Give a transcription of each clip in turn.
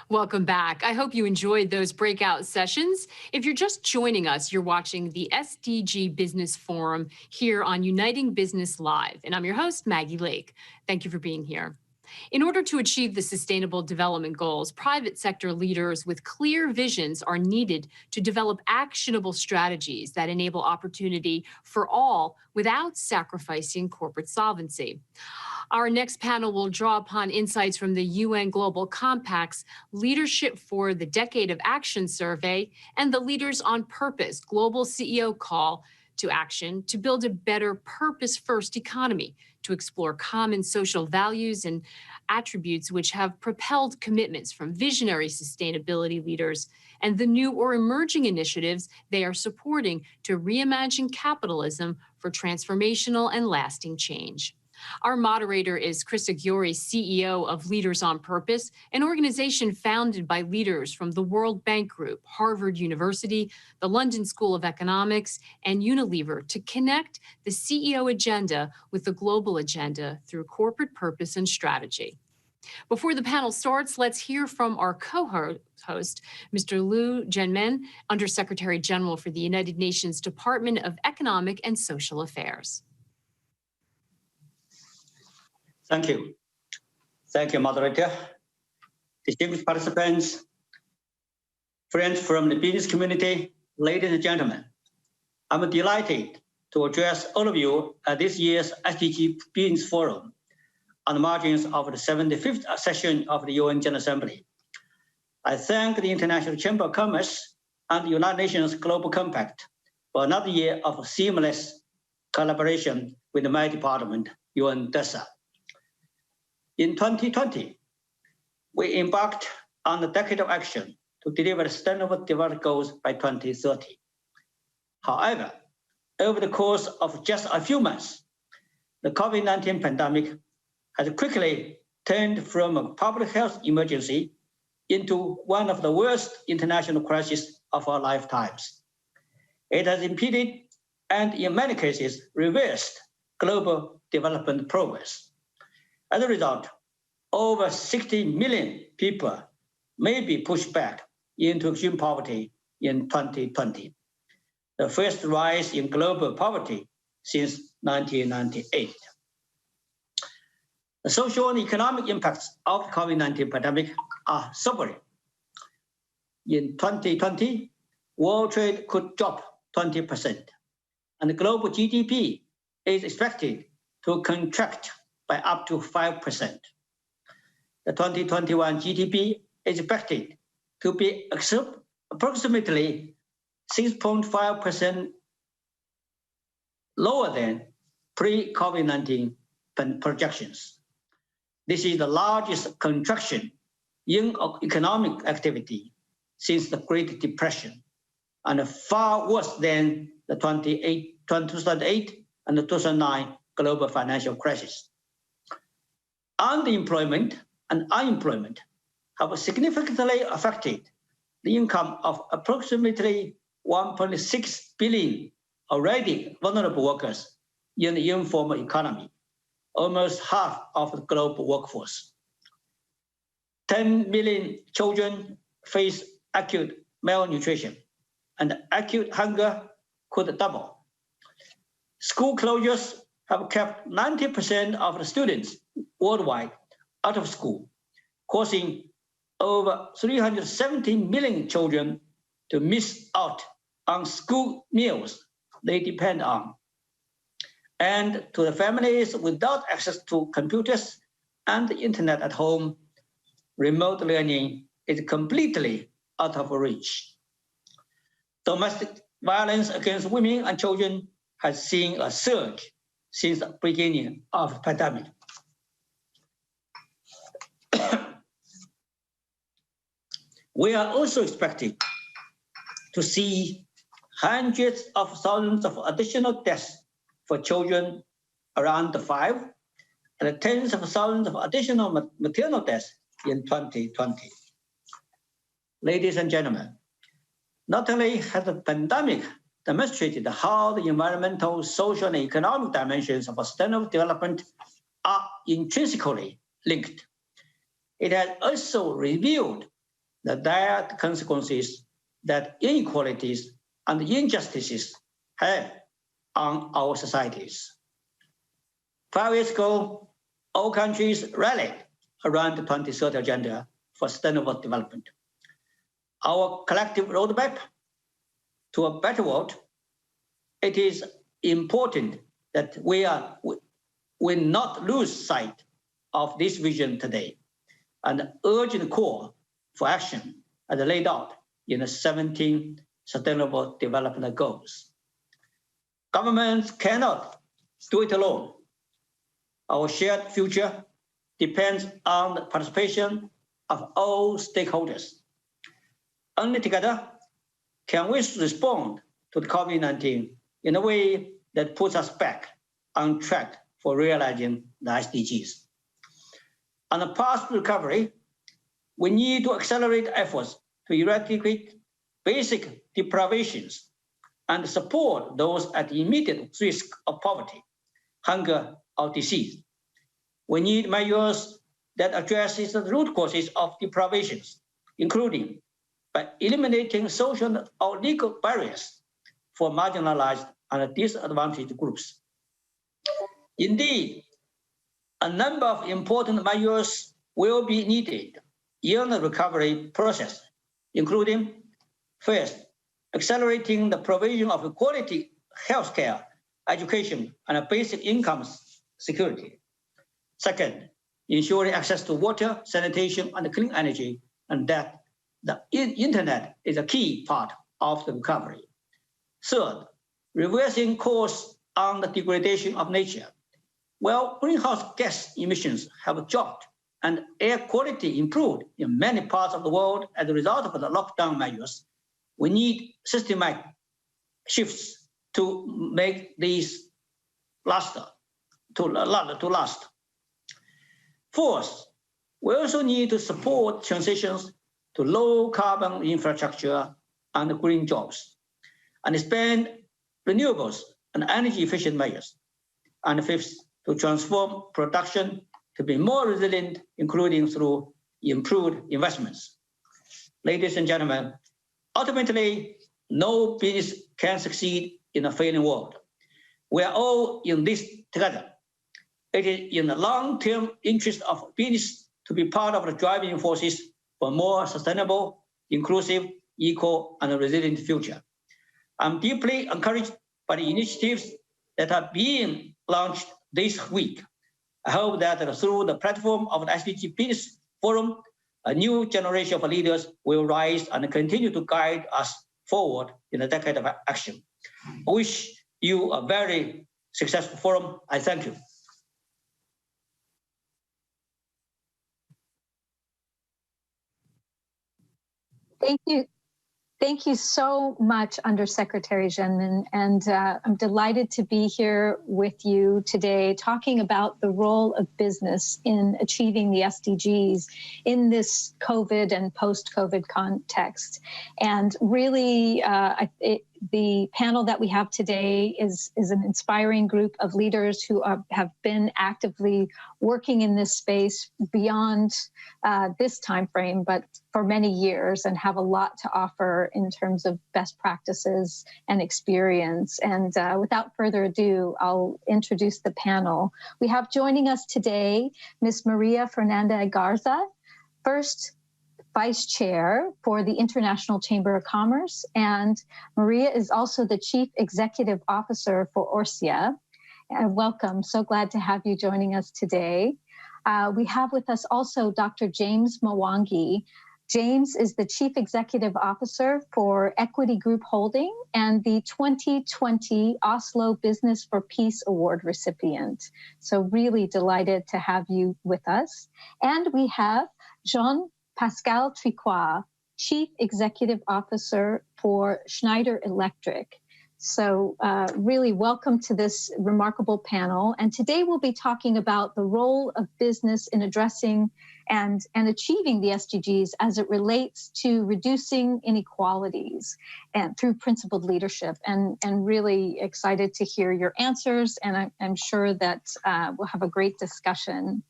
Welcome back. I hope you enjoyed those breakout sessions. If you're just joining us, you're watching the SDG Business Forum here on Uniting Business Live, and I'm your host, Maggie Lake. Thank you for being here. In order to achieve the Sustainable Development Goals, private sector leaders with clear visions are needed to develop actionable strategies that enable opportunity for all without sacrificing corporate solvency. Our next panel will draw upon insights from the UN Global Compact's Leadership for the Decade of Action survey and the Leaders on Purpose Global CEO Call to Action to build a better purpose-first economy, to explore common social values and attributes which have propelled commitments from visionary sustainability leaders and the new or emerging initiatives they are supporting to reimagine capitalism for transformational and lasting change. Our moderator is Chris Aguirre, CEO of Leaders on Purpose, an organization founded by leaders from the World Bank Group, Harvard University, the London School of Economics, and Unilever to connect the CEO agenda with the global agenda through corporate purpose and strategy. Before the panel starts, let's hear from our co-host, Mr. Liu Jianmen, Undersecretary General for the United Nations Department of Economic and Social Affairs. Thank you. Thank you, moderator. Distinguished participants, friends from the business community, ladies and gentlemen, I'm delighted to address all of you at this year's SDG Business Forum on the margins of the 75th session of the UN General Assembly. I thank the International Chamber of Commerce and the United Nations Global Compact for another year of seamless collaboration with my department, UNDESA. In 2020, we embarked on the Decade of Action to deliver the Sustainable Development Goals by 2030. However, over the course of just a few months, the COVID-19 pandemic has quickly turned from a public health emergency into one of the worst international crises of our lifetimes. It has impeded and in many cases reversed global development progress. As a result, over 60 million people may be pushed back into extreme poverty in 2020, the first rise in global poverty since 1998. The social and economic impacts of the COVID-19 pandemic are sobering. In 2020, world trade could drop 20%, and the global GDP is expected to contract by up to 5%. The 2021 GDP is expected to be approximately 6.5% lower than pre-COVID-19 projections. This is the largest contraction in economic activity since the Great Depression, and far worse than the 2008 and the 2009 global financial crisis. Underemployment and unemployment have significantly affected the income of approximately 1.6 billion already vulnerable workers in the informal economy, almost half of the global workforce. 10 million children face acute malnutrition, and acute hunger could double. School closures have kept 90% of the students worldwide out of school, causing over 370 million children to miss out on school meals they depend on. And to the families without access to computers and the internet at home, remote learning is completely out of reach. Domestic violence against women and children has seen a surge since the beginning of the pandemic. We are also expecting to see hundreds of thousands of additional deaths for children around 5, and tens of thousands of additional maternal deaths in 2020. Ladies and gentlemen, not only has the pandemic demonstrated how the environmental, social, and economic dimensions of sustainable development are intrinsically linked, it has also revealed the dire consequences that inequalities and injustices have on our societies. 5 years ago, all countries rallied around the 2030 Agenda for Sustainable Development. Our collective roadmap to a better world, it is important that we not lose sight of this vision today and urgent call for action as laid out in the 17 Sustainable Development Goals. Governments cannot do it alone. Our shared future depends on the participation of all stakeholders. Only together can we respond to the COVID-19 in a way that puts us back on track for realizing the SDGs. On the path to recovery, we need to accelerate efforts to eradicate basic deprivations and support those at immediate risk of poverty, hunger, or disease. We need measures that address the root causes of deprivations, including by eliminating social or legal barriers for marginalized and disadvantaged groups. Indeed, a number of important measures will be needed in the recovery process, including, first, accelerating the provision of quality healthcare, education, and basic income security. Second, ensuring access to water, sanitation, and clean energy, and that the internet is a key part of the recovery. Third, reversing course on the degradation of nature. While greenhouse gas emissions have dropped and air quality improved in many parts of the world as a result of the lockdown measures, we need systematic shifts to make these last. Fourth, we also need to support transitions to low carbon infrastructure and green jobs, and expand renewables and energy efficient measures. And fifth, to transform production to be more resilient, including through improved investments. Ladies and gentlemen, ultimately, no business can succeed in a failing world. We are all in this together. It is in the long-term interest of business to be part of the driving forces for a more sustainable, inclusive, equal, and resilient future. I'm deeply encouraged by the initiatives that are being launched this week. I hope that through the platform of the SDG Business Forum, a new generation of leaders will rise and continue to guide us forward in the decade of action. I wish you a very successful forum. I thank you. Thank you. Thank you so much, Undersecretary Zhenmin, and I'm delighted to be here with you today talking about the role of business in achieving the SDGs in this COVID and post-COVID context. And really, the panel that we have today is an inspiring group of leaders who have been actively working in this space beyond this time frame, but for many years, and have a lot to offer in terms of best practices and experience. And without further ado, I'll introduce the panel. We have joining us today, Ms. Maria Fernanda Garza, first Vice Chair for the International Chamber of Commerce, and Maria is also the Chief Executive Officer for ORCIA. Welcome, so glad to have you joining us today. We have with us also Dr. James Mwangi. James is the Chief Executive Officer for Equity Group Holding and the 2020 Oslo Business for Peace Award recipient. So really delighted to have you with us. And we have Jean-Pascal Tricoire, Chief Executive Officer for Schneider Electric. So really welcome to this remarkable panel. And today we'll be talking about the role of business in addressing and achieving the SDGs as it relates to reducing inequalities and through principled leadership. And really excited to hear your answers. And I'm sure that we'll have a great discussion.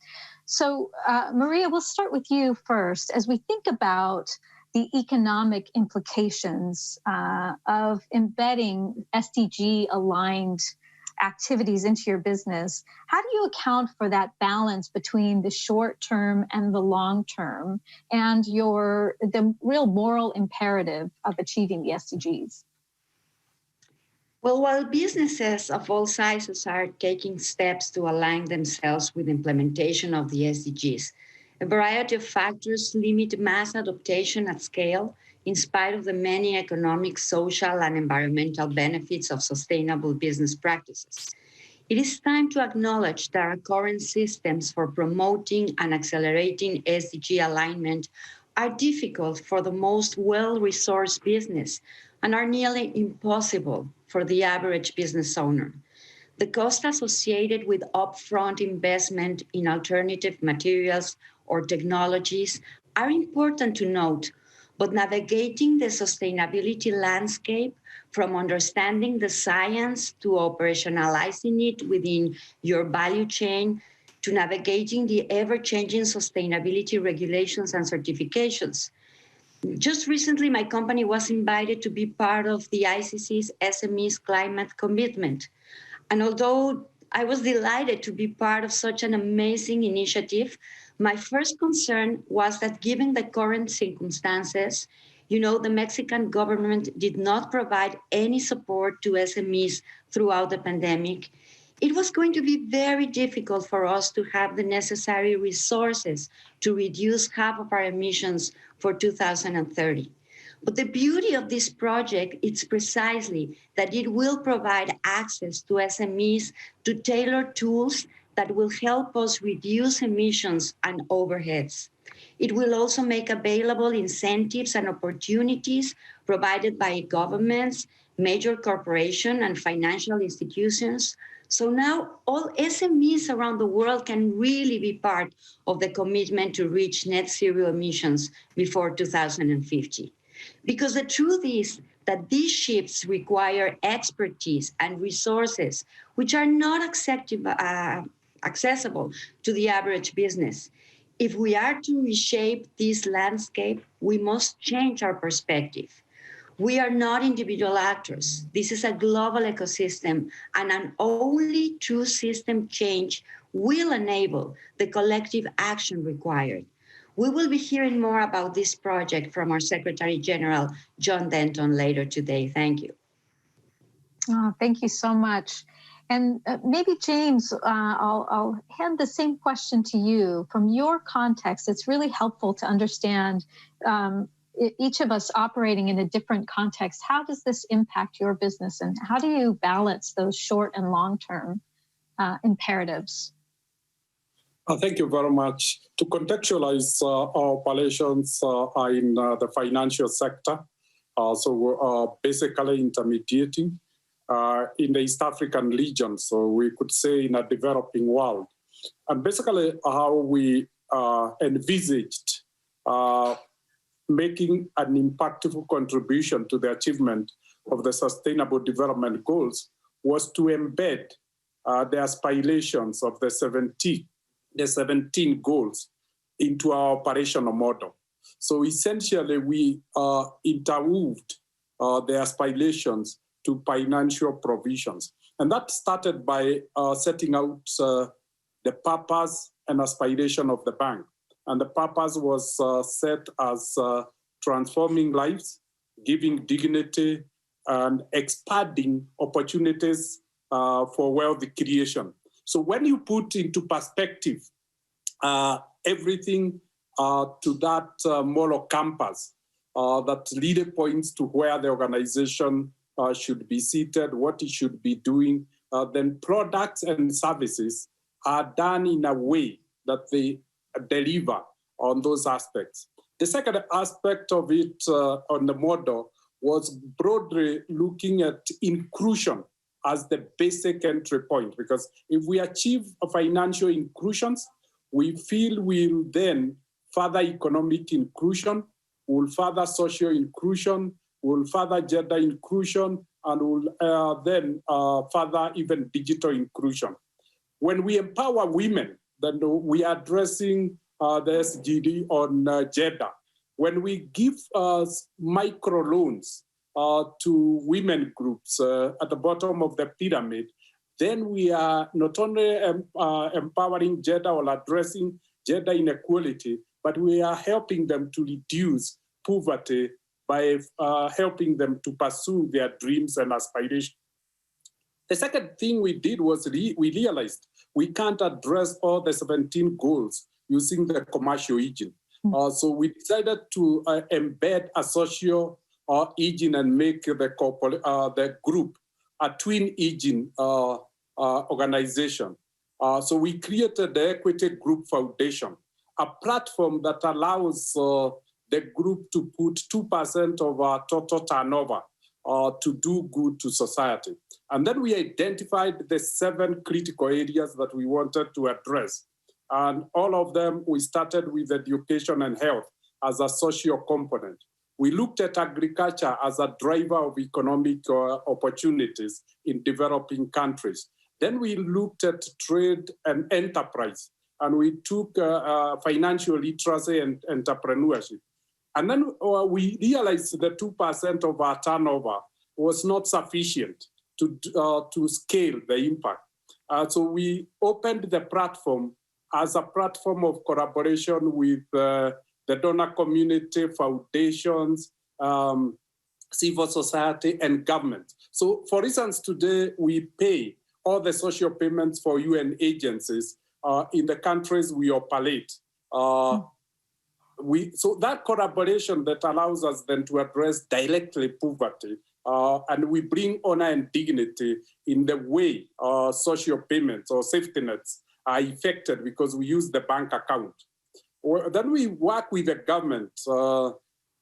So Maria, we'll start with you first. As we think about the economic implications of embedding SDG-aligned activities into your business. How do you account for that balance between the short term and the long term and the real moral imperative of achieving the SDGs? Well, while businesses of all sizes are taking steps to align themselves with implementation of the SDGs, a variety of factors limit mass adoption at scale in spite of the many economic, social, and environmental benefits of sustainable business practices. It is time to acknowledge that our current systems for promoting and accelerating SDG alignment are difficult for the most well-resourced business and are nearly impossible for the average business owner. The cost associated with upfront investment in alternative materials or technologies are important to note, but navigating the sustainability landscape from understanding the science to operationalizing it within your value chain to navigating the ever-changing sustainability regulations and certifications. Just recently, my company was invited to be part of the ICCI's SMEs Climate Commitment. And although I was delighted to be part of such an amazing initiative, my first concern was that given the current circumstances, the Mexican government did not provide any support to SMEs throughout the pandemic. It was going to be very difficult for us to have the necessary resources to reduce half of our emissions for 2030. But the beauty of this project is precisely that it will provide access to SMEs to tailor tools that will help us reduce emissions and overheads. It will also make available incentives and opportunities provided by governments, major corporations, and financial institutions. So now all SMEs around the world can really be part of the commitment to reach net zero emissions before 2050. Because the truth is that these shifts require expertise and resources which are not accessible to the average business. If we are to reshape this landscape, we must change our perspective. We are not individual actors. This is a global ecosystem, and an only true system change will enable the collective action required. We will be hearing more about this project from our Secretary General, John Denton, later today. Thank you. Oh, thank you so much. And maybe, James, I'll hand the same question to you. From your context, it's really helpful to understand each of us operating in a different context. How does this impact your business, and how do you balance those short and long-term imperatives? Thank you very much. To contextualize, our operations are in the financial sector. So we're basically intermediating in the East African region. So we could say in a developing world. And basically how we envisaged making an impactful contribution to the achievement of the Sustainable Development Goals was to embed the aspirations of the 17 goals into our operational model. So essentially, we interweaved the aspirations to financial provisions. And that started by setting out the purpose and aspiration of the bank. And the purpose was set as transforming lives, giving dignity, and expanding opportunities for wealth creation. So when you put into perspective everything to that moral compass that really points to where the organization should be seated, what it should be doing, then products and services are done in a way that they deliver on those aspects. The second aspect of it on the model was broadly looking at inclusion as the basic entry point, because if we achieve financial inclusions, we feel we'll then further economic inclusion, we'll further social inclusion, we'll further gender inclusion, and we'll then further even digital inclusion. When we empower women, then we are addressing the SDG on gender. when we give micro loans to women groups at the bottom of the pyramid, then we are not only empowering gender or addressing gender inequality, but we are helping them to reduce poverty by helping them to pursue their dreams and aspirations. The second thing we did was we realized we can't address all the 17 goals using the commercial engine. So we decided to embed a social engine and make the group a twin engine organization. So we created the Equity Group Foundation, a platform that allows the group to put 2% of our total turnover to do good to society. And then we identified the 7 critical areas that we wanted to address. And all of them, we started with education and health as a social component. We looked at agriculture as a driver of economic opportunities in developing countries. Then we looked at trade and enterprise, and we took financial literacy and entrepreneurship. And then we realized that 2% of our turnover was not sufficient to scale the impact. So we opened the platform as a platform of collaboration with the donor community, foundations, civil society, and government. So for instance, today we pay all the social payments for UN agencies in the countries we operate. So that collaboration that allows us then to address directly poverty, and we bring honor and dignity in the way social payments or safety nets are effected because we use the bank account. Then we work with the government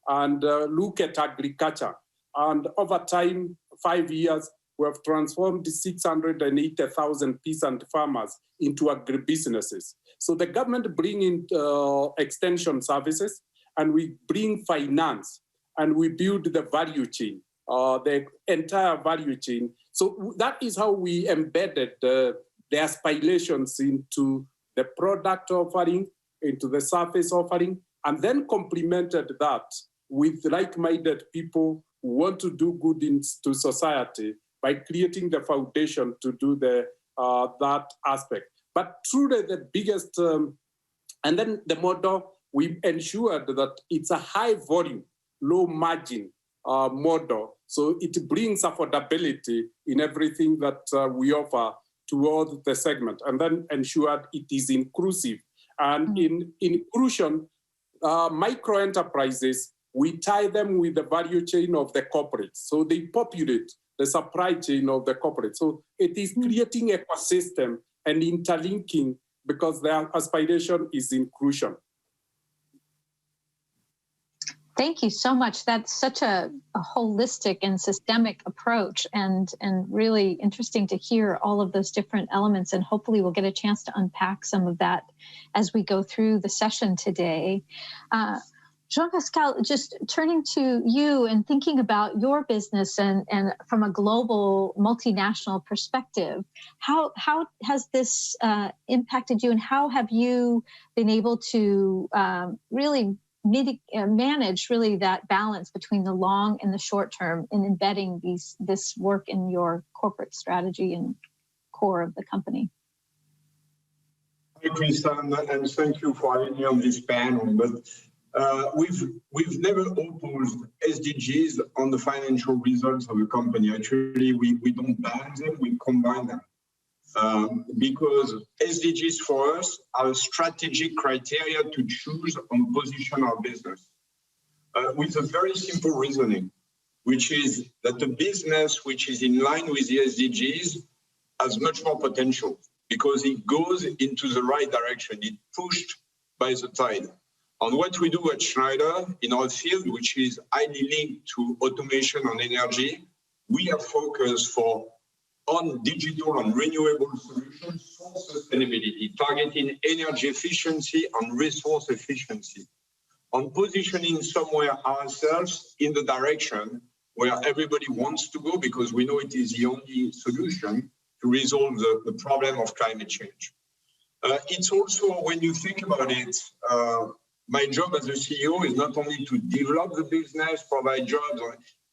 and look at agriculture. And over time, 5 years, we have transformed 680,000 peasant farmers into agribusinesses. So the government bring in extension services, and we bring finance, and we build the value chain, the entire value chain. So that is how we embedded the aspirations into the product offering, into the service offering, and then complemented that with like-minded people who want to do good to society by creating the foundation to do that aspect. But truly the biggest, and then the model, we ensured that it's a high volume, low margin model. So it brings affordability in everything that we offer toward the segment, and then ensured it is inclusive. And in inclusion, micro enterprises, we tie them with the value chain of the corporate. So they populate the supply chain of the corporate. So it is creating ecosystem and interlinking because their aspiration is inclusion. Thank you so much. That's such a holistic and systemic approach, and really interesting to hear all of those different elements. And hopefully we'll get a chance to unpack some of that as we go through the session today. Jean-Pascal, just turning to you and thinking about your business and from a global multinational perspective, how has this impacted you, and how have you been able to really manage really that balance between the long and the short term in embedding this work in your corporate strategy and core of the company? Hi, Krista, and thank you for having me on this panel. But we've never opposed SDGs on the financial results of the company. Actually, we don't balance them, we combine them. Because SDGs for us are a strategic criteria to choose and position our business with a very simple reasoning, which is that the business which is in line with the SDGs has much more potential because it goes into the right direction. It's pushed by the tide. And what we do at Schneider in our field, which is highly linked to automation and energy, we are focused on digital and renewable solutions for sustainability, targeting energy efficiency and resource efficiency, on positioning somewhere ourselves in the direction where everybody wants to go, because we know it is the only solution to resolve the problem of climate change. It's also, when you think about it, my job as a CEO is not only to develop the business, provide jobs,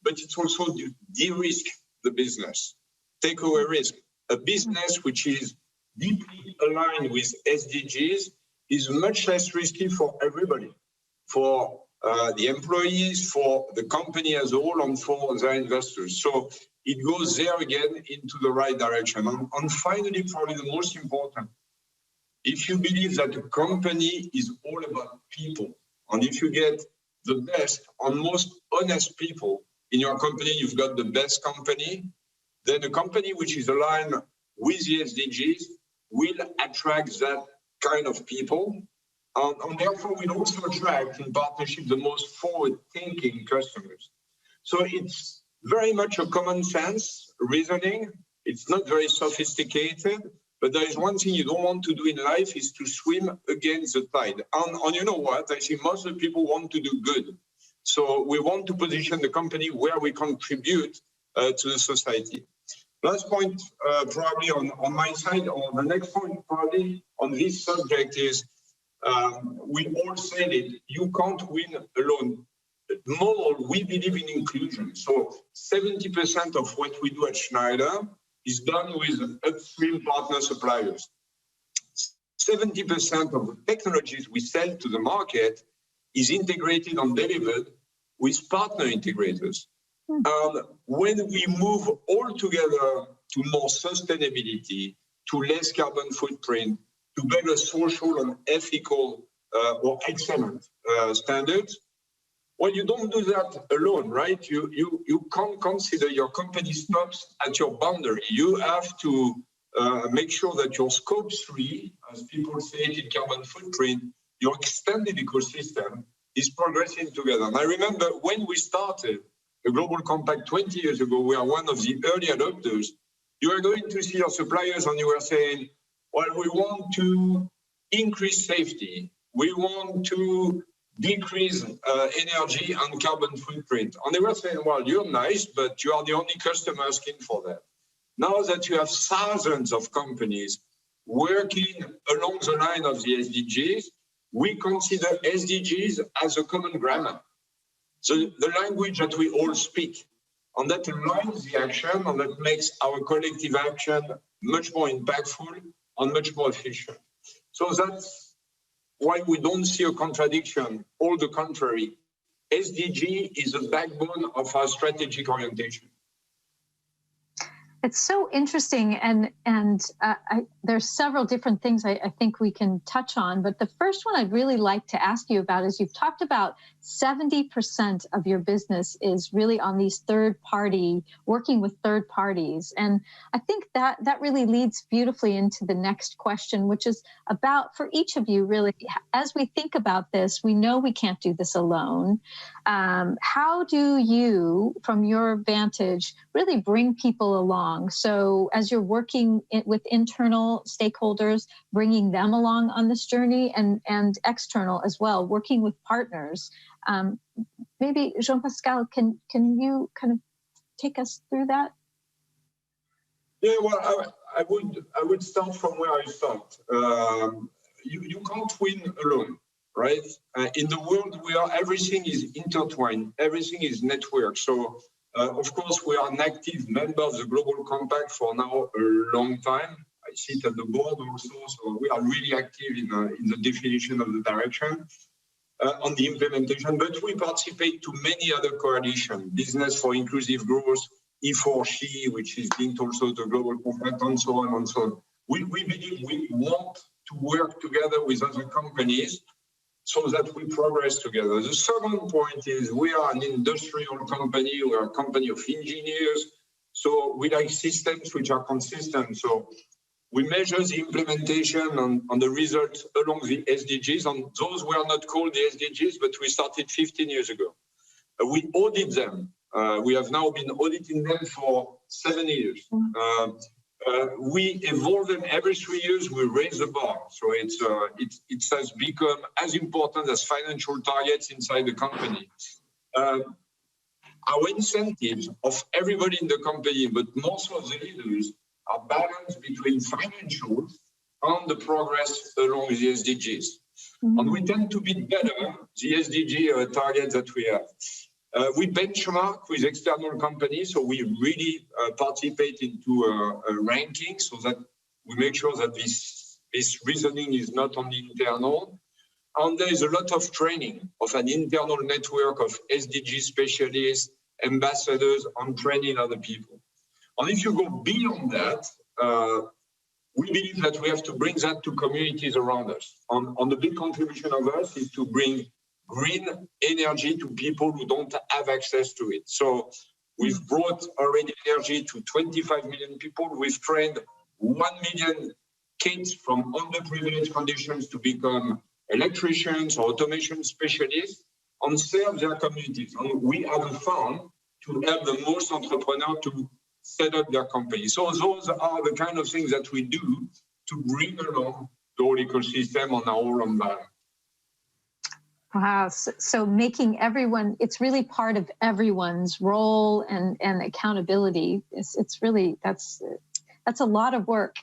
but it's also to de-risk the business, take away risk. A business which is deeply aligned with SDGs is much less risky for everybody, for the employees, for the company as a whole, and for their investors. So it goes there again into the right direction. And finally, probably the most important, if you believe that a company is all about people, and if you get the best and most honest people in your company, you've got the best company, then a company which is aligned with the SDGs will attract that kind of people. And therefore, will also attract in partnership the most forward-thinking customers. So it's very much a common sense reasoning. It's not very sophisticated, but there is one thing you don't want to do in life is to swim against the tide. And you know what? I think most of the people want to do good. So we want to position the company where we contribute to the society. Last point, probably on my side, or the next point probably on this subject is, we all said it, you can't win alone. More, we believe in inclusion. So 70% of what we do at Schneider is done with upstream partner suppliers. 70% of the technologies we sell to the market is integrated and delivered with partner integrators. And when we move all together to more sustainability, to less carbon footprint, to better social and ethical or excellent standards, well, you don't do that alone, right? You can't consider your company stops at your boundary. You have to make sure that your scope 3, as people say it in carbon footprint, your extended ecosystem is progressing together. And I remember when we started the Global Compact 20 years ago, we are one of the early adopters. You are going to see your suppliers and you are saying, well, we want to increase safety. We want to decrease energy and carbon footprint. And they were saying, well, you're nice, but you are the only customer asking for that. Now that you have thousands of companies working along the line of the SDGs, we consider SDGs as a common grammar. So the language that we all speak, and that aligns the action and that makes our collective action much more impactful and much more efficient. So that's why we don't see a contradiction. All the contrary, SDG is the backbone of our strategic orientation. It's so interesting, and there's several different things I think we can touch on. But the first one I'd really like to ask you about is you've talked about 70% of your business is really on these third-party, working with third parties. And I think that really leads beautifully into the next question, which is about, for each of you really, as we think about this, we know we can't do this alone. How do you, from your vantage, really bring people along? So as you're working with internal stakeholders, bringing them along on this journey, and external as well, working with partners. Maybe Jean-Pascal, can you kind of take us through that? Yeah, well, I would start from where I start. You can't win alone, right? In the world where everything is intertwined, everything is networked. So, of course, we are an active member of the Global Compact for now a long time. I sit at the board also, so we are really active in the definition of the direction, on the implementation. But we participate to many other coalitions, Business for Inclusive Growth, E4C, which is linked also to Global Compact, and so on and so on. We believe we want to work together with other companies so that we progress together. The second point is we are an industrial company, we are a company of engineers, so we like systems which are consistent. So we measure the implementation on the results along the SDGs, and those were not called the SDGs, but we started 15 years ago. We audit them. We have now been auditing them for 7 years. We evolve them every 3 years. We raise the bar, so it has become as important as financial targets inside the company. Our incentives of everybody in the company, but most of the leaders, are balanced between financials and the progress along the SDGs. And we tend to be better the SDG targets that we have. We benchmark with external companies, so we really participate into a ranking so that we make sure that this reasoning is not only internal. And there is a lot of training of an internal network of SDG specialists, ambassadors, on training other people. And if you go beyond that, we believe that we have to bring that to communities around us. And the big contribution of us is to bring green energy to people who don't have access to it. So we've brought already energy to 25 million people. We've trained 1 million kids from underprivileged conditions to become electricians or automation specialists and serve their communities. And we have a fund to help the most entrepreneurs to set up their company. So those are the kind of things that we do to bring along the whole ecosystem on our whole environment. Wow. So making everyone, it's really part of everyone's role and accountability. It's really, that's a lot of work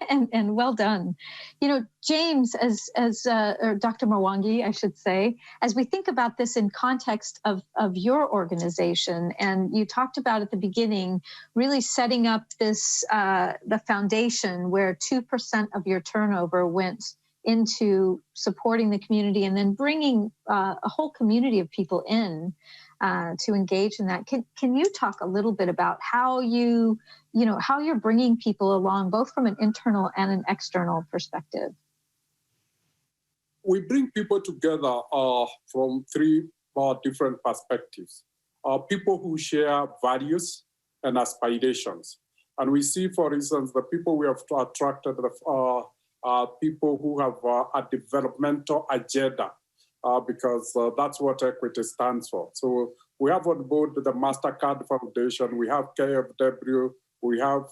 and well done. You know, James, or Dr. Mwangi, I should say, as we think about this in context of your organization, and you talked about at the beginning, really setting up this, the foundation where 2% of your turnover went into supporting the community and then bringing a whole community of people in to engage in that. Can you talk a little bit about how how you're bringing people along, both from an internal and an external perspective? We bring people together from three different perspectives. People who share values and aspirations. And we see, for instance, the people we have attracted are people who have a developmental agenda, because that's what equity stands for. So we have on board the Mastercard Foundation, we have KFW, we have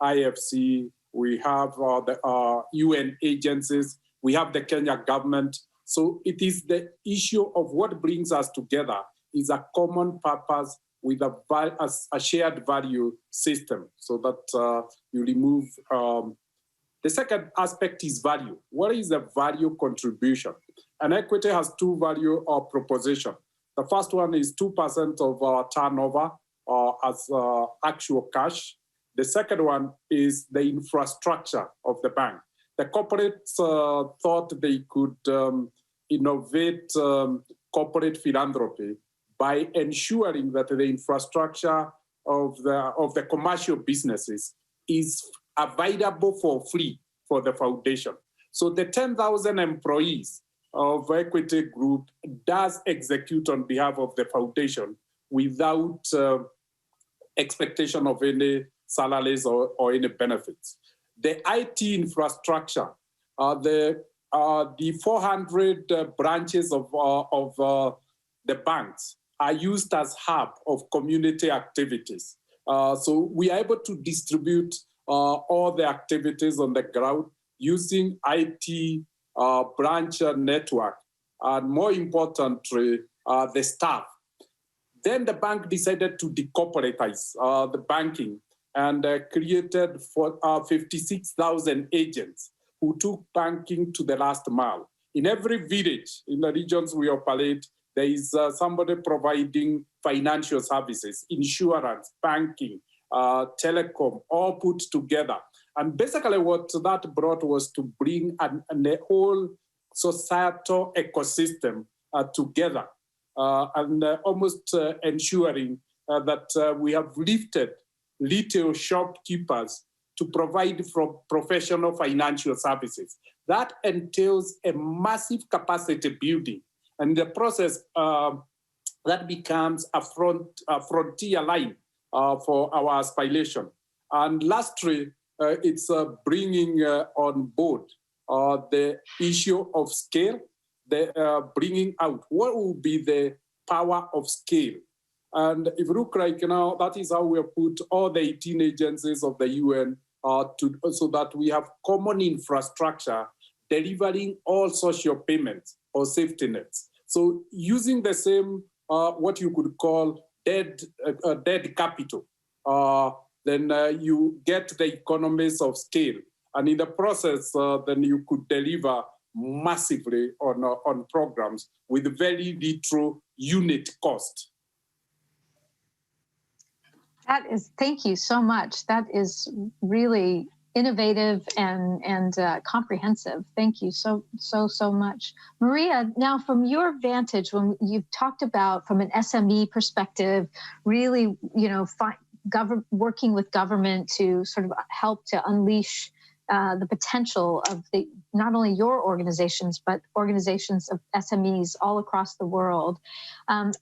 IFC, we have the UN agencies, we have the Kenya government. So it is the issue of what brings us together is a common purpose with a shared value system, so that you remove. The second aspect is value. What is the value contribution? And equity has two value proposition. The first one is 2% of our turnover as actual cash. The second one is the infrastructure of the bank. The corporates thought they could innovate corporate philanthropy by ensuring that the infrastructure of the commercial businesses is available for free for the foundation. So the 10,000 employees of Equity Group does execute on behalf of the foundation without expectation of any salaries or any benefits. The IT infrastructure, the 400 branches of the banks are used as hub of community activities. So we are able to distribute all the activities on the ground using IT branch network, and more importantly, the staff. Then the bank decided to decorporatize the banking and created 56,000 agents who took banking to the last mile. In every village in the regions we operate, there is somebody providing financial services, insurance, banking, telecom, all put together. And basically what that brought was to bring a whole societal ecosystem together and almost ensuring that we have lifted retail shopkeepers to provide for professional financial services. That entails a massive capacity building. And in the process, that becomes a frontier line for our aspiration. And lastly, it's bringing on board the issue of scale, bringing out what will be the power of scale. And if you look right now, that is how we have put all the 18 agencies of the UN so that we have common infrastructure delivering all social payments or safety nets. So using the same, what you could call dead capital, then you get the economies of scale. And in the process, then you could deliver massively on programs with very little unit cost. Thank you so much. That is really innovative and comprehensive. Thank you so much. Maria, now from your vantage, when you've talked about from an SME perspective, really, working with government to sort of help to unleash the potential of not only your organizations, but organizations of SMEs all across the world.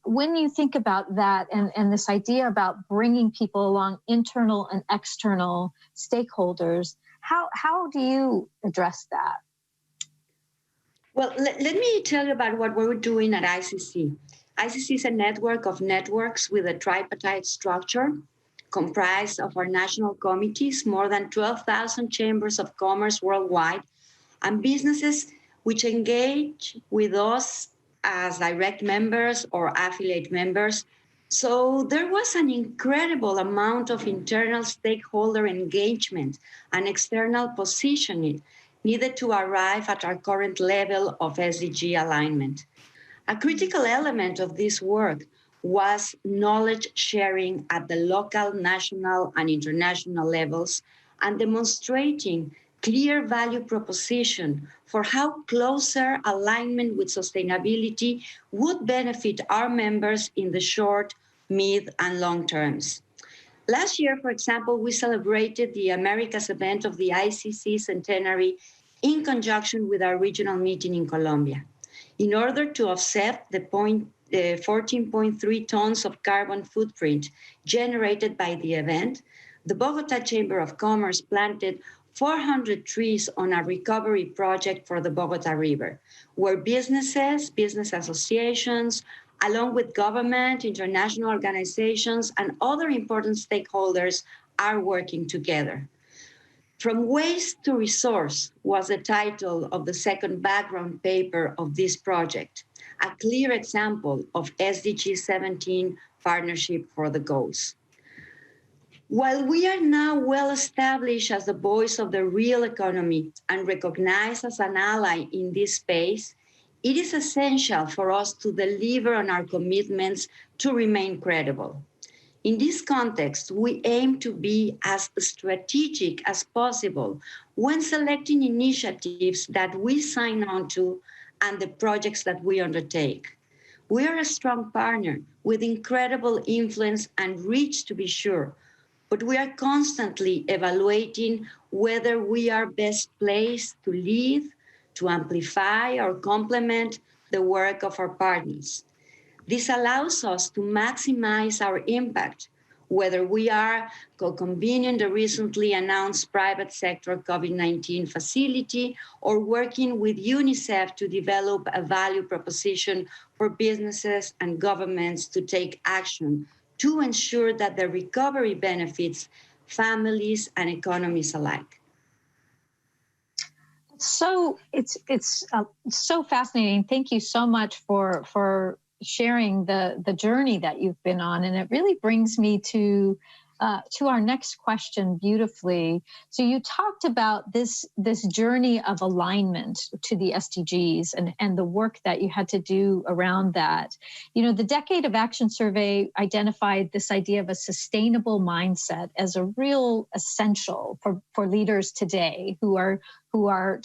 When you think about that and this idea about bringing people along, internal and external stakeholders, how do you address that? Well, let me tell you about what we're doing at ICC. ICC is a network of networks with a tripartite structure comprised of our national committees, more than 12,000 chambers of commerce worldwide, and businesses which engage with us as direct members or affiliate members. So there was an incredible amount of internal stakeholder engagement and external positioning needed to arrive at our current level of SDG alignment. A critical element of this work was knowledge sharing at the local, national, and international levels, and demonstrating clear value proposition for how closer alignment with sustainability would benefit our members in the short, mid, and long terms. Last year, for example, we celebrated the Americas event of the ICC centenary in conjunction with our regional meeting in Colombia. In order to offset the 14.3 tons of carbon footprint generated by the event, the Bogota Chamber of Commerce planted 400 trees on a recovery project for the Bogota River, where businesses, business associations, along with government, international organizations, and other important stakeholders are working together. From Waste to Resource was the title of the second background paper of this project, a clear example of SDG 17 partnership for the goals. While we are now well established as the voice of the real economy and recognized as an ally in this space, it is essential for us to deliver on our commitments to remain credible. In this context, we aim to be as strategic as possible when selecting initiatives that we sign on to and the projects that we undertake. We are a strong partner with incredible influence and reach, to be sure, but we are constantly evaluating whether we are best placed to lead, to amplify or complement the work of our partners. This allows us to maximize our impact, whether we are co-convening the recently announced private sector COVID-19 facility or working with UNICEF to develop a value proposition for businesses and governments to take action to ensure that the recovery benefits families and economies alike. So it's so fascinating. Thank you so much for sharing the journey that you've been on, and it really brings me to our next question beautifully. So you talked about this journey of alignment to the SDGs and the work that you had to do around that. The Decade of Action Survey identified this idea of a sustainable mindset as a real essential for leaders today who are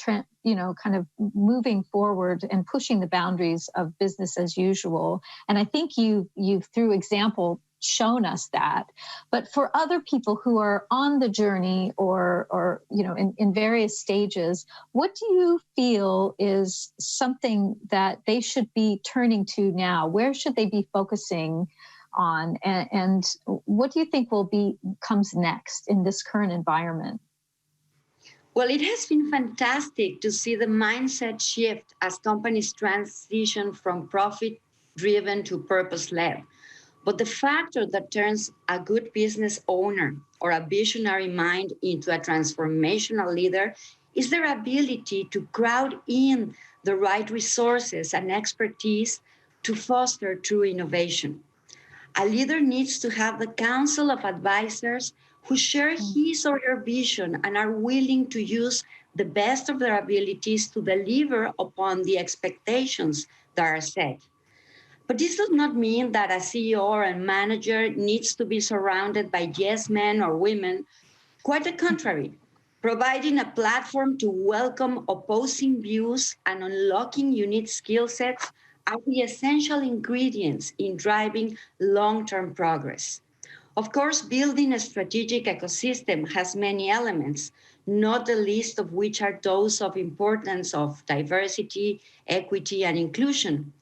kind of moving forward and pushing the boundaries of business as usual. And I think you've through example shown us that. But for other people who are on the journey or in various stages, what do you feel is something that they should be turning to now? Where should they be focusing on? And what do you think comes next in this current environment? Well, it has been fantastic to see the mindset shift as companies transition from profit-driven to purpose-led. But the factor that turns a good business owner or a visionary mind into a transformational leader is their ability to crowd in the right resources and expertise to foster true innovation. A leader needs to have the council of advisors who share his or her vision and are willing to use the best of their abilities to deliver upon the expectations that are set. But this does not mean that a CEO or a manager needs to be surrounded by yes men or women. Quite the contrary, providing a platform to welcome opposing views and unlocking unique skill sets are the essential ingredients in driving long-term progress. Of course, building a strategic ecosystem has many elements, not the least of which are those of importance of diversity, equity, and inclusion.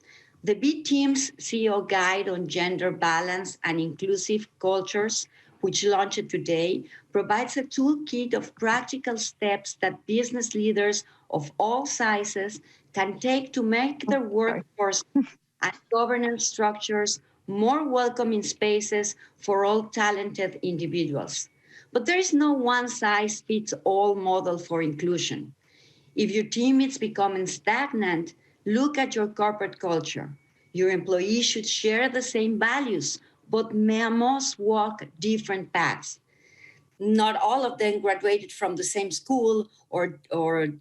The B Team's CEO Guide on Gender Balance and Inclusive Cultures, which launched today, provides a toolkit of practical steps that business leaders of all sizes can take to make their workforce and governance structures more welcoming spaces for all talented individuals. But there is no one-size-fits-all model for inclusion. If your team is becoming stagnant, look at your corporate culture. Your employees should share the same values, but must walk different paths. Not all of them graduated from the same school or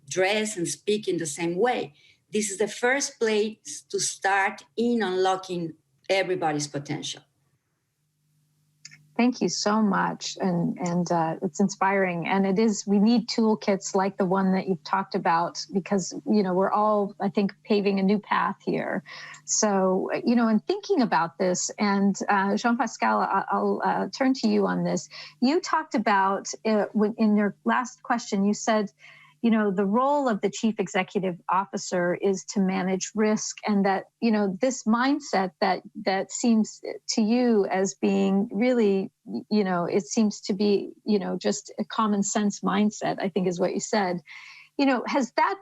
dress and speak in the same way. This is the first place to start in unlocking everybody's potential. Thank you so much, and it's inspiring. And it is, we need toolkits like the one that you've talked about, because we're all, I think, paving a new path here. So in thinking about this, and Jean-Pascal, I'll turn to you on this. You talked about in your last question, you said, the role of the chief executive officer is to manage risk, and that, this mindset that seems to you as being really, it seems to be, just a common sense mindset, I think is what you said. Has that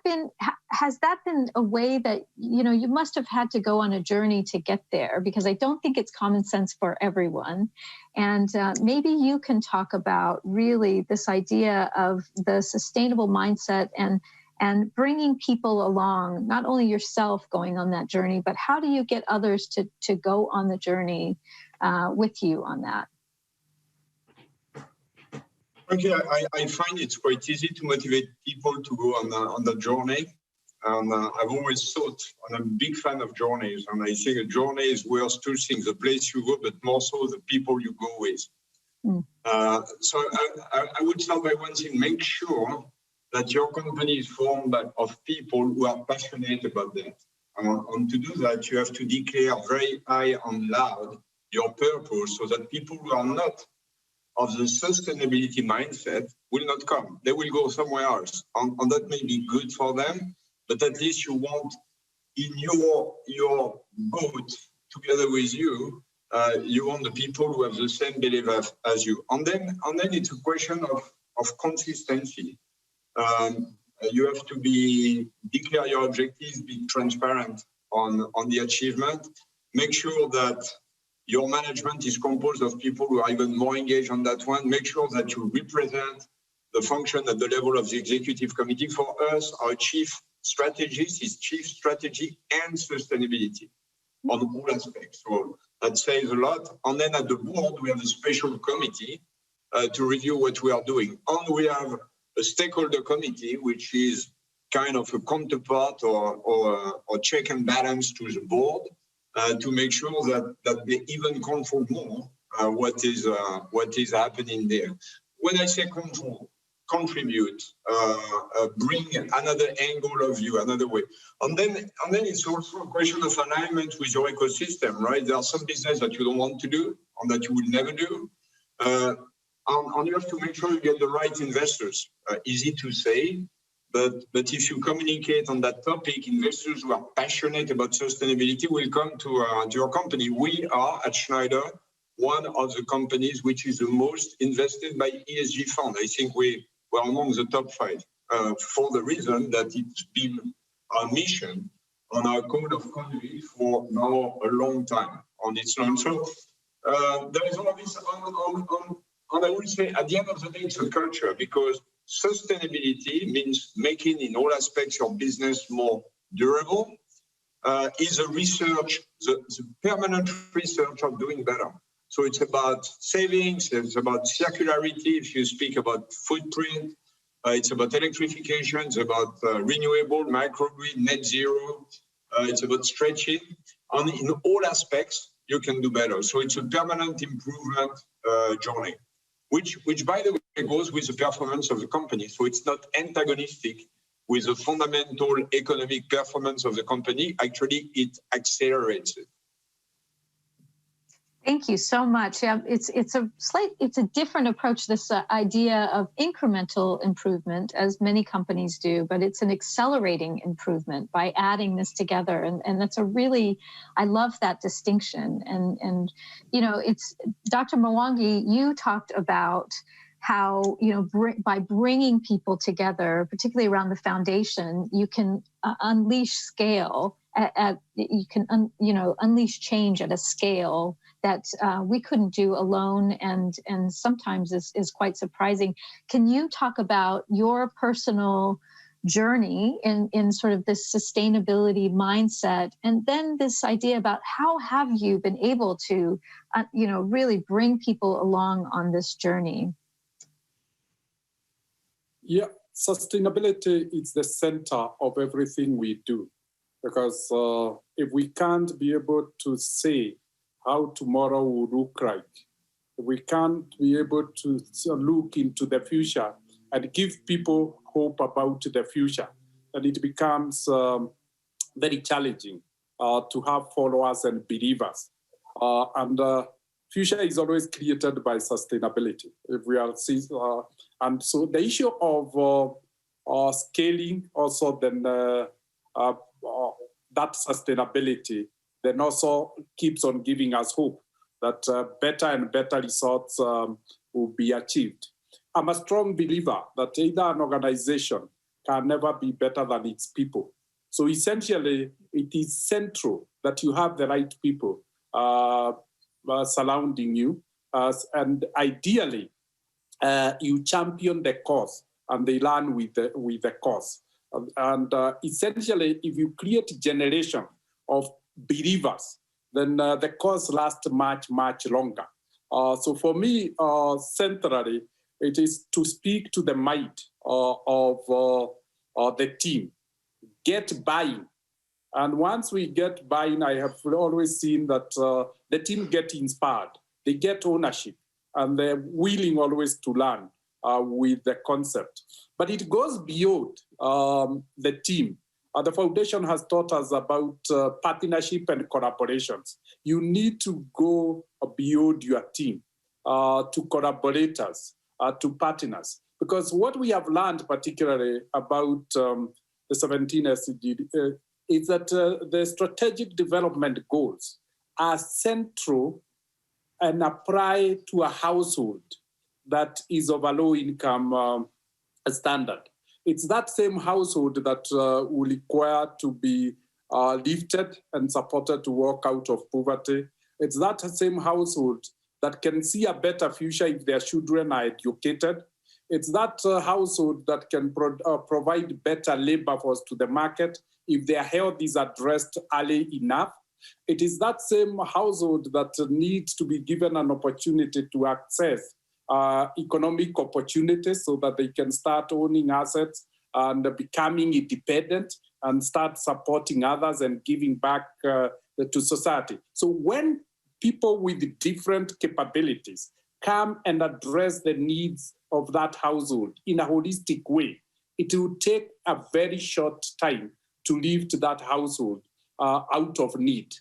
been a way that, you must have had to go on a journey to get there? Because I don't think it's common sense for everyone. And maybe you can talk about really this idea of the sustainable mindset and bringing people along, not only yourself going on that journey, but how do you get others to go on the journey with you on that? Okay, I find it's quite easy to motivate people to go on the journey. And I've always thought, I'm a big fan of journeys, and I think a journey is worth two things: the place you go, but more so the people you go with. So I would start by one thing: make sure that your company is formed of people who are passionate about that. And to do that, you have to declare very high and loud your purpose, so that people who are not of the sustainability mindset will not come. They will go somewhere else. And that may be good for them, but at least you want in your boat together with you, you want the people who have the same belief as you. And then it's a question of consistency. You have to declare your objectives, be transparent on the achievement, make sure that your management is composed of people who are even more engaged on that one. Make sure that you represent the function at the level of the executive committee. For us, our chief strategist is chief strategy and sustainability on all aspects. So that says a lot. And then at the board, we have a special committee to review what we are doing. And we have a stakeholder committee, which is kind of a counterpart or check and balance to the board. To make sure that they even control more what is happening there. When I say control, contribute, bring another angle of view, another way. And then it's also a question of alignment with your ecosystem, right? There are some business that you don't want to do and that you will never do. And you have to make sure you get the right investors. Easy to say, but if you communicate on that topic, investors who are passionate about sustainability will come to your company. We are at Schneider one of the companies which is the most invested by ESG fund. I think we're among the top 5 for the reason that it's been our mission on our code of conduct for now a long time on its own. So there is all of this and I would say at the end of the day, it's a culture, because sustainability means making in all aspects your business more durable, is a research, the permanent research of doing better. So it's about savings, it's about circularity, if you speak about footprint, It's about electrification. It's about renewable, microgrid, net zero. It's about stretching. In all aspects, you can do better. So it's a permanent improvement journey, which, by the way, goes with the performance of the company. So it's not antagonistic with the fundamental economic performance of the company. Actually, it accelerates it. Thank you so much. Yeah, it's a different approach, this idea of incremental improvement, as many companies do, but it's an accelerating improvement by adding this together. And that's I love that distinction. And you know, it's Dr. Mwangi, you talked about how, you know, by bringing people together, particularly around the foundation, you can unleash scale you can unleash change at a scale that we couldn't do alone, and sometimes is quite surprising. Can you talk about your personal journey in sort of this sustainability mindset, and then this idea about how have you been able to really bring people along on this journey? Yeah, sustainability is the center of everything we do, because if we can't be able to say how tomorrow will look like, if we can't be able to look into the future and give people hope about the future, then it becomes very challenging to have followers and believers. And future is always created by sustainability. If we are and so the issue of scaling also then that sustainability then also keeps on giving us hope that better and better results will be achieved. I'm a strong believer that either an organization can never be better than its people. So essentially, it is central that you have the right people surrounding you, and ideally, you champion the cause and they learn with the cause. And essentially, if you create a generation of believers, then the cause lasts much, much longer. So for me, centrally, it is to speak to the might of the team, get buy-in. And once we get buy-in, I have always seen that the team get inspired, they get ownership, and they're willing always to learn with the concept. But it goes beyond the team. The foundation has taught us about partnership and collaborations. You need to go beyond your team to collaborators, to partners. Because what we have learned particularly about the 17 SDGs is that the strategic development goals are central and apply to a household that is of a low income standard. It's that same household that will require to be lifted and supported to walk out of poverty. It's that same household that can see a better future if their children are educated. It's that household that can provide better labor force to the market if their health is addressed early enough. It is that same household that needs to be given an opportunity to access economic opportunities so that they can start owning assets and becoming independent and start supporting others and giving back to society. So when people with different capabilities come and address the needs of that household in a holistic way, it will take a very short time to lift that household out of need.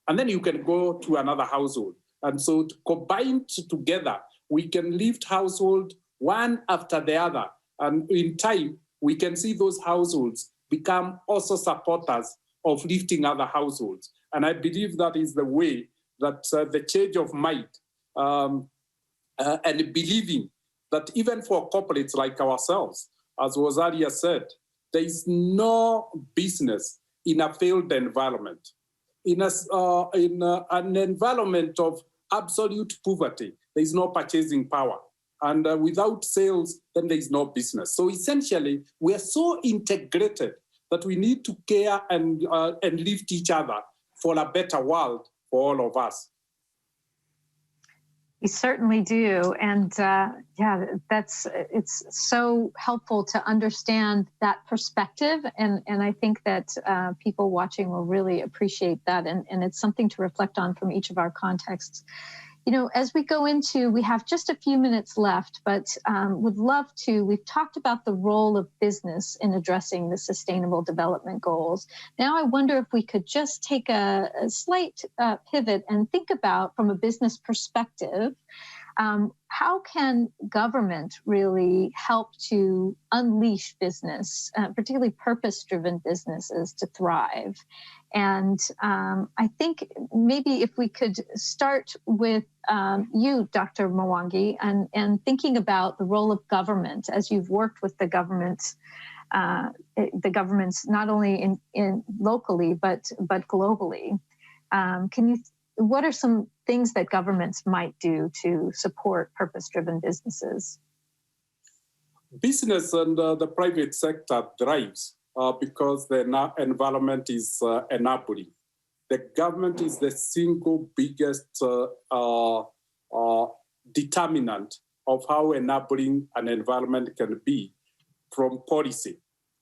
And then you can go to another household. And so combined together, we can lift household one after the other. And in time, we can see those households become also supporters of lifting other households. And I believe that is the way that the change of might and believing that even for corporates like ourselves, as was earlier said, there is no business in a failed environment. In an environment of absolute poverty, there is no purchasing power. And without sales, then there is no business. So essentially, we are so integrated that we need to care and lift each other for a better world for all of us. We certainly do. And yeah, it's so helpful to understand that perspective. And I think that people watching will really appreciate that. And it's something to reflect on from each of our contexts. You know, as we go into, we have just a few minutes left, but would love to, we've talked about the role of business in addressing the Sustainable Development Goals. Now I wonder if we could just take a slight pivot and think about, from a business perspective, how can government really help to unleash business, particularly purpose-driven businesses, to thrive? And I think maybe if we could start with you, Dr. Mwangi, and thinking about the role of government as you've worked with the governments not only in locally but globally. What are some things that governments might do to support purpose-driven businesses? Business and the private sector thrives because the environment is enabling. The government is the single biggest determinant of how enabling an environment can be, from policy,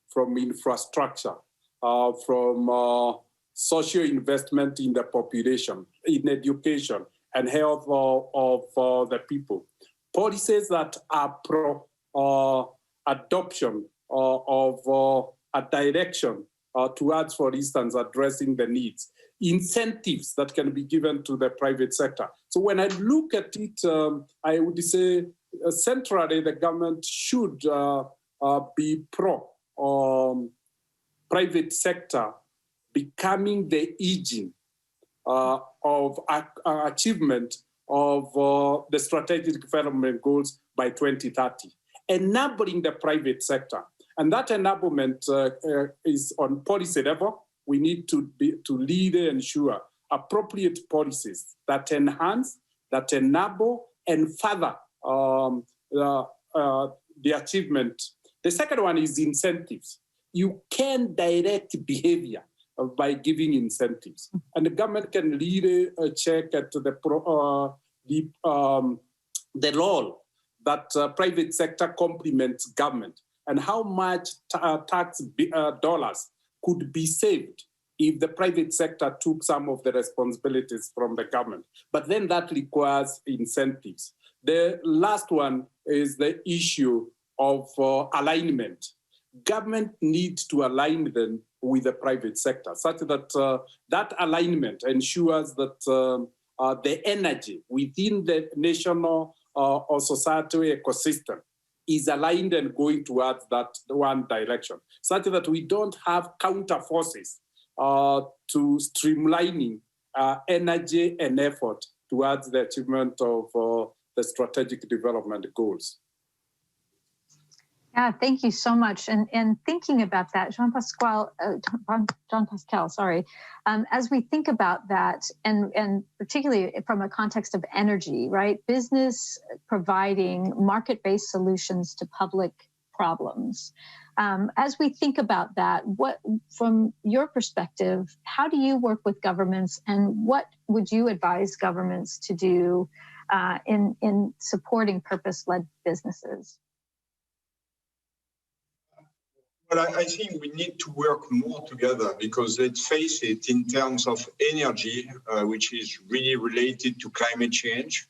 from infrastructure, from social investment in the population, in education and health of the people. Policies that are pro adoption of a direction towards, for instance, addressing the needs. Incentives that can be given to the private sector. So when I look at it, I would say centrally the government should be pro private sector becoming the engine of achievement of the strategic development goals by 2030, enabling the private sector. And that enablement is on policy level. We need to lead and ensure appropriate policies that enhance, that enable, and further the achievement. The second one is incentives. You can direct behavior by giving incentives. And the government can lead a check at the role that private sector complements government and how much tax dollars could be saved if the private sector took some of the responsibilities from the government. But then that requires incentives. The last one is the issue of alignment. Government needs to align them with the private sector, such that that alignment ensures that the energy within the national or societal ecosystem is aligned and going towards that one direction, such that we don't have counter forces to streamlining energy and effort towards the achievement of the strategic development goals. Yeah, thank you so much. And thinking about that, Jean-Pascal, as we think about that, and particularly from a context of energy, right? Business providing market-based solutions to public problems. As we think about that, what, from your perspective, how do you work with governments, and what would you advise governments to do in supporting purpose-led businesses? Well, I think we need to work more together, because let's face it, in terms of energy, which is really related to climate change,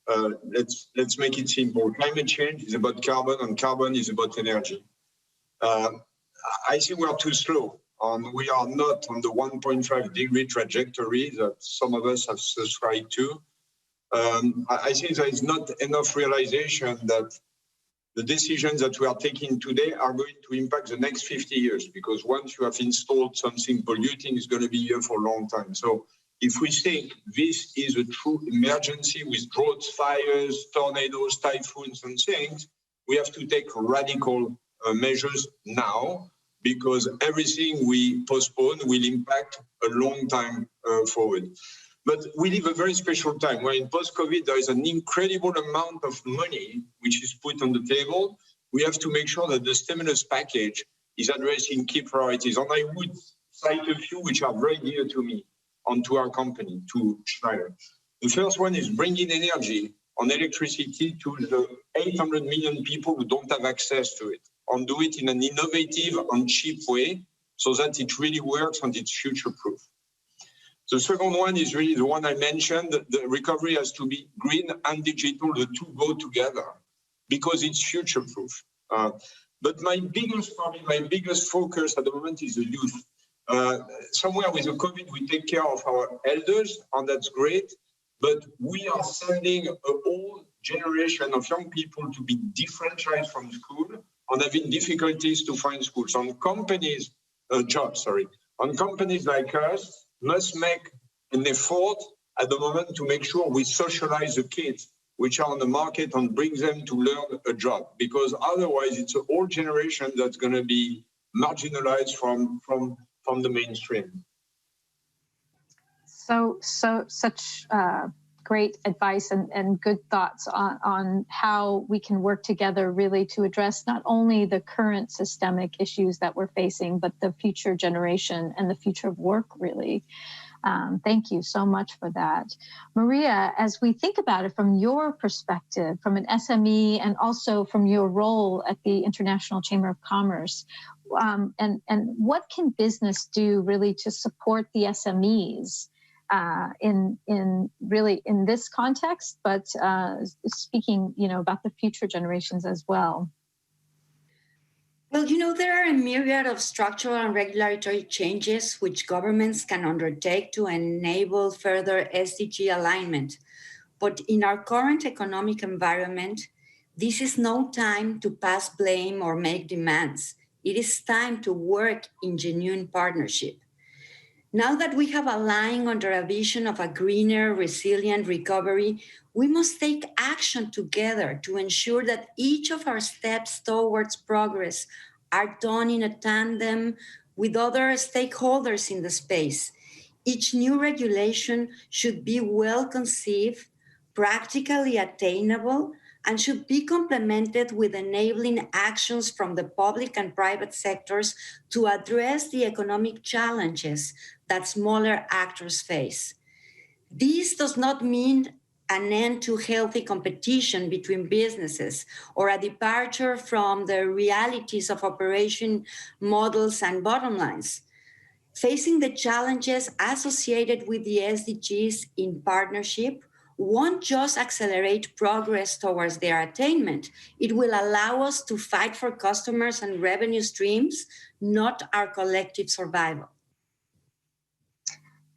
let's make it simple. Climate change is about carbon, and carbon is about energy. I think we are too slow. We are not on the 1.5 degree trajectory that some of us have subscribed to. I think there is not enough realization that the decisions that we are taking today are going to impact the next 50 years, because once you have installed something polluting, it's going to be here for a long time. So if we think this is a true emergency with droughts, fires, tornadoes, typhoons, and things, we have to take radical measures now, because everything we postpone will impact a long time forward. But we live a very special time where in post-COVID, there is an incredible amount of money which is put on the table. We have to make sure that the stimulus package is addressing key priorities. And I would cite a few which are very dear to me and to our company, to Schneider. The first one is bringing energy on electricity to the 800 million people who don't have access to it, and do it in an innovative and cheap way so that it really works and it's future-proof. The second one is really the one I mentioned. The recovery has to be green and digital, the two go together, because it's future-proof. But my biggest focus at the moment is the youth. Somewhere with the COVID, we take care of our elders, and that's great. But we are sending a whole generation of young people to be defranchised from school and having difficulties to find schools. And companies, and companies like us must make an effort at the moment to make sure we socialize the kids which are on the market and bring them to learn a job, because otherwise it's a whole generation that's going to be marginalized from the mainstream. Such great advice and good thoughts on how we can work together really to address not only the current systemic issues that we're facing, but the future generation and the future of work, really. Thank you so much for that. Maria, as we think about it from your perspective, from an SME and also from your role at the International Chamber of Commerce, and what can business do really to support the SMEs in this context, but speaking, about the future generations as well? Well, there are a myriad of structural and regulatory changes which governments can undertake to enable further SDG alignment. But in our current economic environment, this is no time to pass blame or make demands. It is time to work in genuine partnership. Now that we have aligned under a vision of a greener, resilient recovery, we must take action together to ensure that each of our steps towards progress are done in a tandem with other stakeholders in the space. Each new regulation should be well conceived, practically attainable, and should be complemented with enabling actions from the public and private sectors to address the economic challenges that smaller actors face. This does not mean an end to healthy competition between businesses or a departure from the realities of operation models and bottom lines. Facing the challenges associated with the SDGs in partnership won't just accelerate progress towards their attainment. It will allow us to fight for customers and revenue streams, not our collective survival.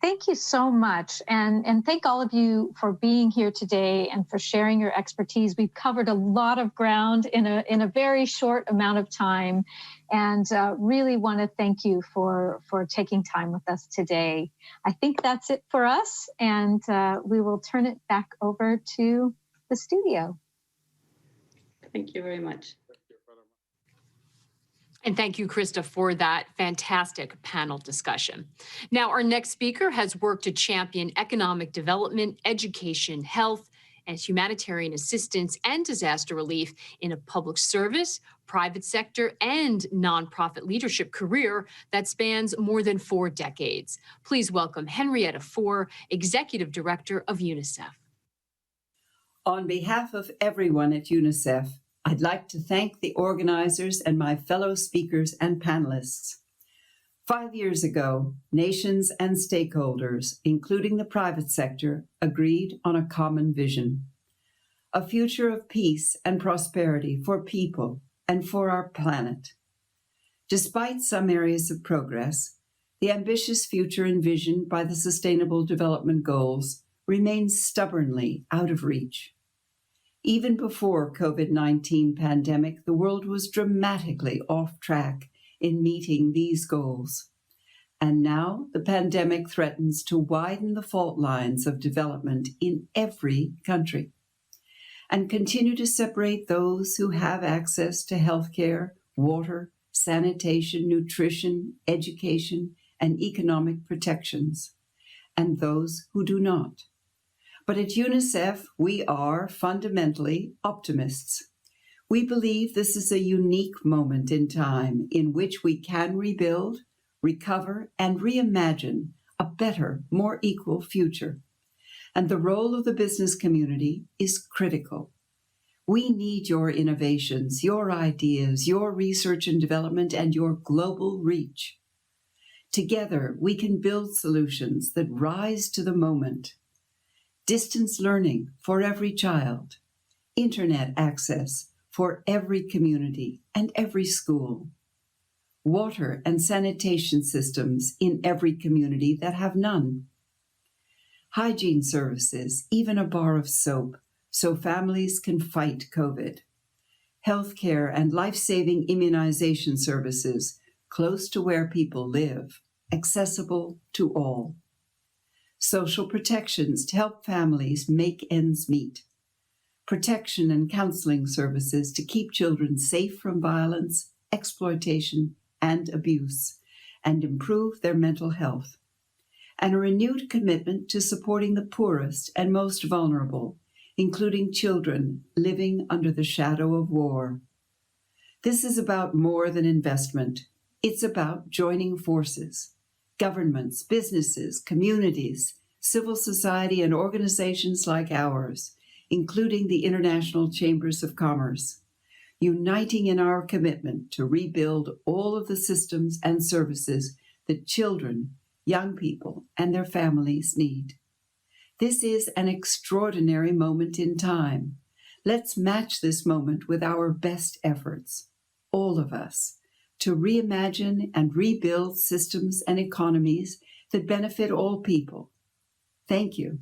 Thank you so much. And thank all of you for being here today and for sharing your expertise. We've covered a lot of ground in a very short amount of time, and really want to thank you for taking time with us today. I think that's it for us, and we will turn it back over to the studio. Thank you very much. And thank you, Krista, for that fantastic panel discussion. Now, our next speaker has worked to champion economic development, education, health, and humanitarian assistance and disaster relief in a public service, private sector, and nonprofit leadership career that spans more than 4 decades. Please welcome Henrietta Fore, Executive Director of UNICEF. On behalf of everyone at UNICEF, I'd like to thank the organizers and my fellow speakers and panelists. 5 years ago, nations and stakeholders, including the private sector, agreed on a common vision: a future of peace and prosperity for people and for our planet. Despite some areas of progress, the ambitious future envisioned by the Sustainable Development Goals remains stubbornly out of reach. Even before COVID-19 pandemic, the world was dramatically off track in meeting these goals. And now the pandemic threatens to widen the fault lines of development in every country and continue to separate those who have access to healthcare, water, sanitation, nutrition, education, and economic protections, and those who do not. But at UNICEF, we are fundamentally optimists. We believe this is a unique moment in time in which we can rebuild, recover, and reimagine a better, more equal future. and the role of the business community is critical. We need your innovations, your ideas, your research and development, and your global reach. Together, we can build solutions that rise to the moment. Distance learning for every child, internet access for every community and every school, water and sanitation systems in every community that have none, hygiene services, even a bar of soap, so families can fight COVID, healthcare and life-saving immunization services close to where people live, accessible to all, social protections to help families make ends meet, protection and counseling services to keep children safe from violence, exploitation, and abuse, and improve their mental health, and a renewed commitment to supporting the poorest and most vulnerable, including children living under the shadow of war. This is about more than investment. It's about joining forces. Governments, businesses, communities, civil society, and organizations like ours, including the International Chambers of Commerce, uniting in our commitment to rebuild all of the systems and services that children, young people, and their families need. This is an extraordinary moment in time. Let's match this moment with our best efforts, all of us, to reimagine and rebuild systems and economies that benefit all people. Thank you.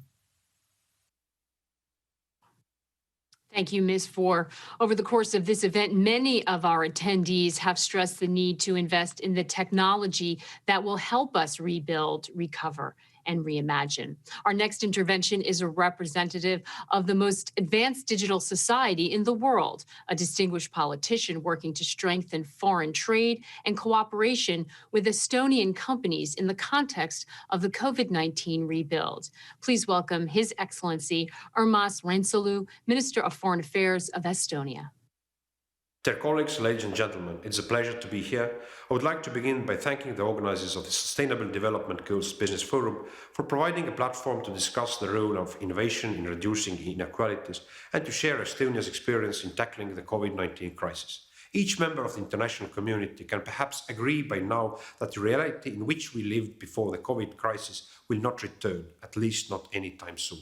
Thank you, Ms. Four. Over the course of this event, many of our attendees have stressed the need to invest in the technology that will help us rebuild, recover, and reimagine. Our next intervention is a representative of the most advanced digital society in the world, a distinguished politician working to strengthen foreign trade and cooperation with Estonian companies in the context of the COVID-19 rebuild. Please welcome His Excellency Urmas Reinsalu, Minister of Foreign Affairs of Estonia. Dear colleagues, ladies and gentlemen, it's a pleasure to be here. I would like to begin by thanking the organizers of the Sustainable Development Goals Business Forum for providing a platform to discuss the role of innovation in reducing inequalities and to share Estonia's experience in tackling the COVID-19 crisis. Each member of the international community can perhaps agree by now that the reality in which we lived before the COVID crisis will not return, at least not anytime soon.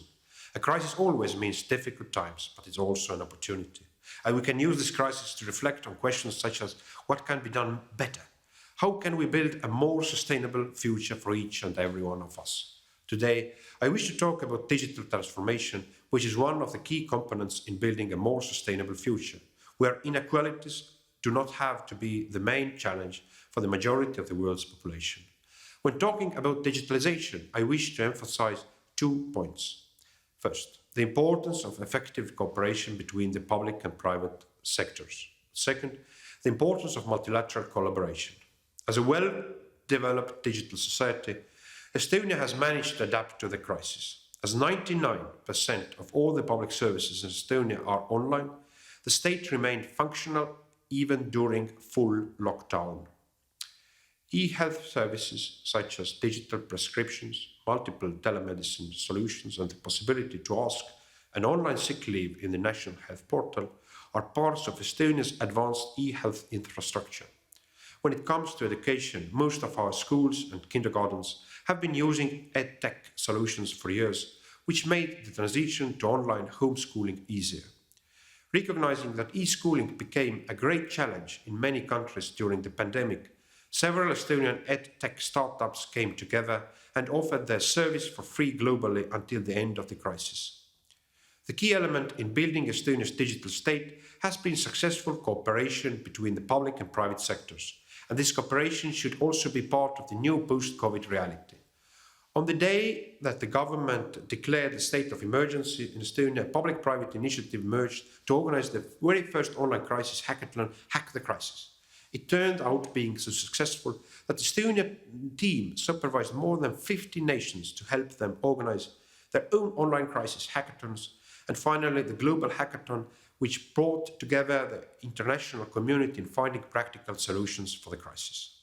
A crisis always means difficult times, but it's also an opportunity. And we can use this crisis to reflect on questions such as what can be done better? How can we build a more sustainable future for each and every one of us? Today, I wish to talk about digital transformation, which is one of the key components in building a more sustainable future, where inequalities do not have to be the main challenge for the majority of the world's population. When talking about digitalization, I wish to emphasize 2 points. First, the importance of effective cooperation between the public and private sectors. Second, the importance of multilateral collaboration. As a well-developed digital society, Estonia has managed to adapt to the crisis. As 99% of all the public services in Estonia are online, the state remained functional even during full lockdown. E-health services such as digital prescriptions, multiple telemedicine solutions, and the possibility to ask an online sick leave in the National Health Portal are parts of Estonia's advanced e-health infrastructure. When it comes to education, most of our schools and kindergartens have been using EdTech solutions for years, which made the transition to online homeschooling easier. Recognizing that e-schooling became a great challenge in many countries during the pandemic, several Estonian EdTech startups came together and offered their service for free globally until the end of the crisis. The key element in building Estonia's digital state has been successful cooperation between the public and private sectors, and this cooperation should also be part of the new post-COVID reality. On the day that the government declared the state of emergency in Estonia, a public-private initiative emerged to organize the very first online crisis hackathon, Hack the Crisis. It turned out being so successful that the Estonian team supervised more than 50 nations to help them organize their own online crisis hackathons, and finally the global hackathon, which brought together the international community in finding practical solutions for the crisis.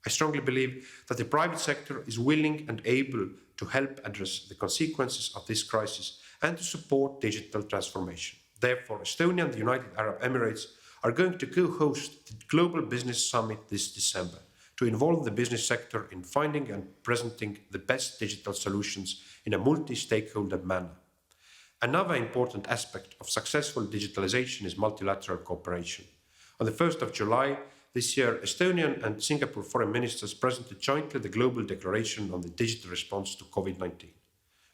I strongly believe that the private sector is willing and able to help address the consequences of this crisis and to support digital transformation. Therefore, Estonia and the United Arab Emirates are going to co-host the Global Business Summit this December to involve the business sector in finding and presenting the best digital solutions in a multi-stakeholder manner. Another important aspect of successful digitalization is multilateral cooperation. On the 1st of July this year, Estonian and Singapore foreign ministers presented jointly the Global Declaration on the Digital Response to COVID-19.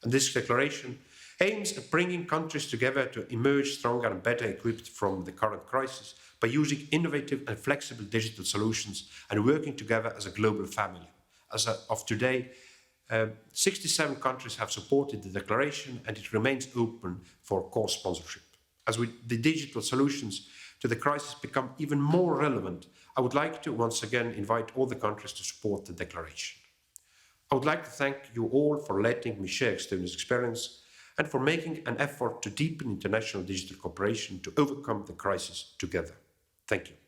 And this declaration aims at bringing countries together to emerge stronger and better equipped from the current crisis by using innovative and flexible digital solutions and working together as a global family. As of today, 67 countries have supported the declaration and it remains open for co-sponsorship. As the digital solutions to the crisis become even more relevant, I would like to once again invite all the countries to support the declaration. I would like to thank you all for letting me share Estonia's experience and for making an effort to deepen international digital cooperation to overcome the crisis together. Thank you.